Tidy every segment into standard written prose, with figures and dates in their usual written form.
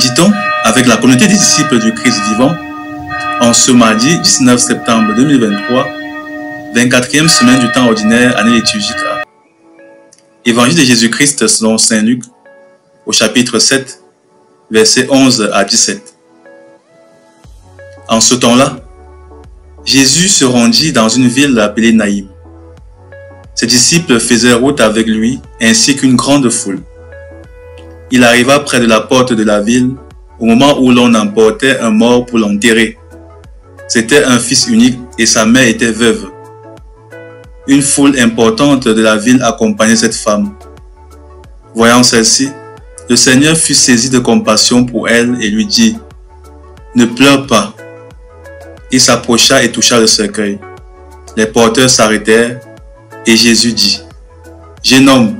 Méditons avec la communauté des disciples du Christ vivant en ce mardi 19 septembre 2023, 24e semaine du temps ordinaire, année liturgique A. Évangile de Jésus-Christ selon Saint Luc, au chapitre 7, versets 11 à 17. En ce temps-là, Jésus se rendit dans une ville appelée Naïm. Ses disciples faisaient route avec lui, ainsi qu'une grande foule. Il arriva près de la porte de la ville, au moment où l'on emportait un mort pour l'enterrer. C'était un fils unique et sa mère était veuve. Une foule importante de la ville accompagnait cette femme. Voyant celle-ci, le Seigneur fut saisi de compassion pour elle et lui dit « Ne pleure pas ». Il s'approcha et toucha le cercueil. Les porteurs s'arrêtèrent et Jésus dit « Jeune homme,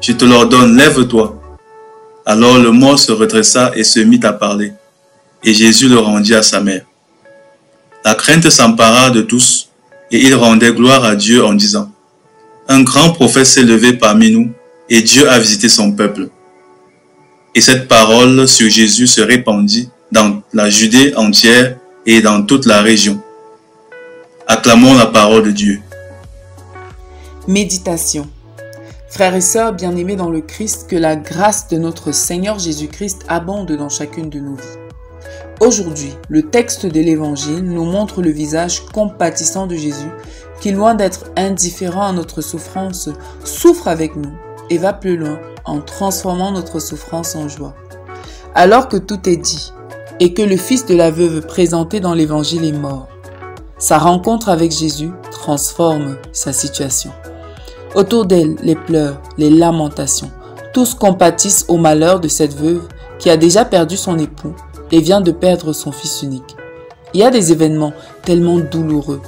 je te l'ordonne, lève-toi ». Alors le mort se redressa et se mit à parler, et Jésus le rendit à sa mère. La crainte s'empara de tous, et ils rendaient gloire à Dieu en disant « Un grand prophète s'est levé parmi nous, et Dieu a visité son peuple. » Et cette parole sur Jésus se répandit dans la Judée entière et dans toute la région. Acclamons la parole de Dieu. Méditation. Frères et sœurs bien-aimés dans le Christ, que la grâce de notre Seigneur Jésus-Christ abonde dans chacune de nos vies. Aujourd'hui, le texte de l'Évangile nous montre le visage compatissant de Jésus qui, loin d'être indifférent à notre souffrance, souffre avec nous et va plus loin en transformant notre souffrance en joie. Alors que tout est dit et que le fils de la veuve présenté dans l'Évangile est mort, sa rencontre avec Jésus transforme sa situation. Autour d'elle, les pleurs, les lamentations, tous compatissent au malheur de cette veuve qui a déjà perdu son époux et vient de perdre son fils unique. Il y a des événements tellement douloureux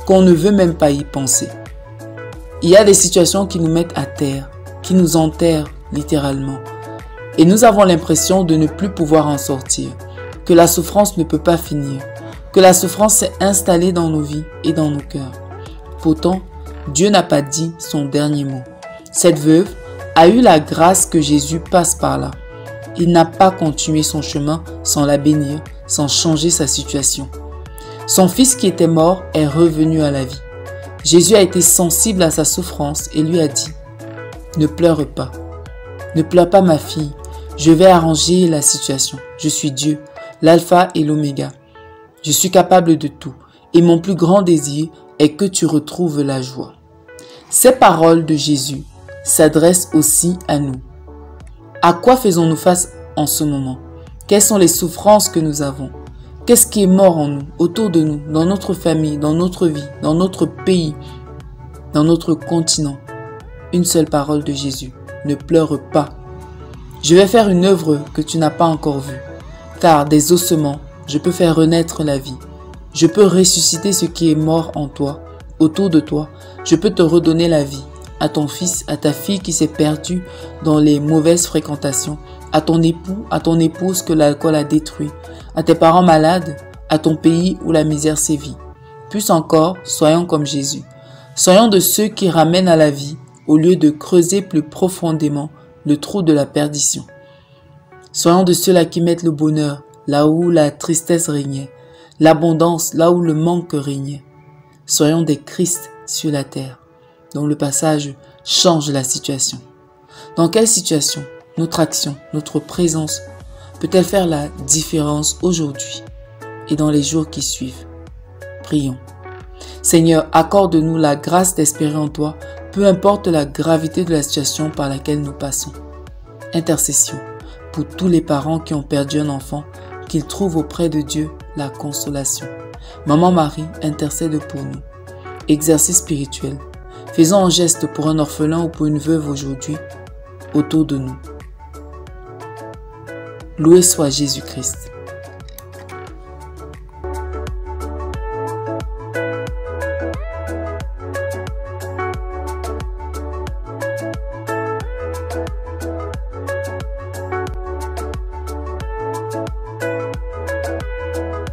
qu'on ne veut même pas y penser. Il y a des situations qui nous mettent à terre, qui nous enterrent littéralement. Et nous avons l'impression de ne plus pouvoir en sortir, que la souffrance ne peut pas finir, que la souffrance s'est installée dans nos vies et dans nos cœurs. Pourtant, Dieu n'a pas dit son dernier mot. Cette veuve a eu la grâce que Jésus passe par là. Il n'a pas continué son chemin sans la bénir, sans changer sa situation. Son fils qui était mort est revenu à la vie. Jésus a été sensible à sa souffrance et lui a dit « Ne pleure pas. Ne pleure pas ma fille. Je vais arranger la situation. Je suis Dieu, l'alpha et l'oméga. Je suis capable de tout et mon plus grand désir est que tu retrouves la joie. » Ces paroles de Jésus s'adressent aussi à nous. À quoi faisons-nous face en ce moment? Quelles sont les souffrances que nous avons? Qu'est-ce qui est mort en nous, autour de nous, dans notre famille, dans notre vie, dans notre pays, dans notre continent? Une seule parole de Jésus. Ne pleure pas. Je vais faire une œuvre que tu n'as pas encore vue. Car des ossements, je peux faire renaître la vie. Je peux ressusciter ce qui est mort en toi, autour de toi. Je peux te redonner la vie. À ton fils, à ta fille qui s'est perdue dans les mauvaises fréquentations, à ton époux, à ton épouse que l'alcool a détruit, à tes parents malades, à ton pays où la misère sévit. Plus encore, soyons comme Jésus. Soyons de ceux qui ramènent à la vie au lieu de creuser plus profondément le trou de la perdition. Soyons de ceux-là qui mettent le bonheur là où la tristesse régnait, l'abondance là où le manque régnait. Soyons des Christ sur la terre, dont le passage change la situation. Dans quelle situation notre action, notre présence peut-elle faire la différence aujourd'hui et dans les jours qui suivent? Prions. Seigneur, accorde-nous la grâce d'espérer en toi, peu importe la gravité de la situation par laquelle nous passons. Intercession pour tous les parents qui ont perdu un enfant, qu'ils trouvent auprès de Dieu la consolation. Maman Marie, intercède pour nous. Exercice spirituel. Faisons un geste pour un orphelin ou pour une veuve aujourd'hui autour de nous. Loué soit Jésus-Christ.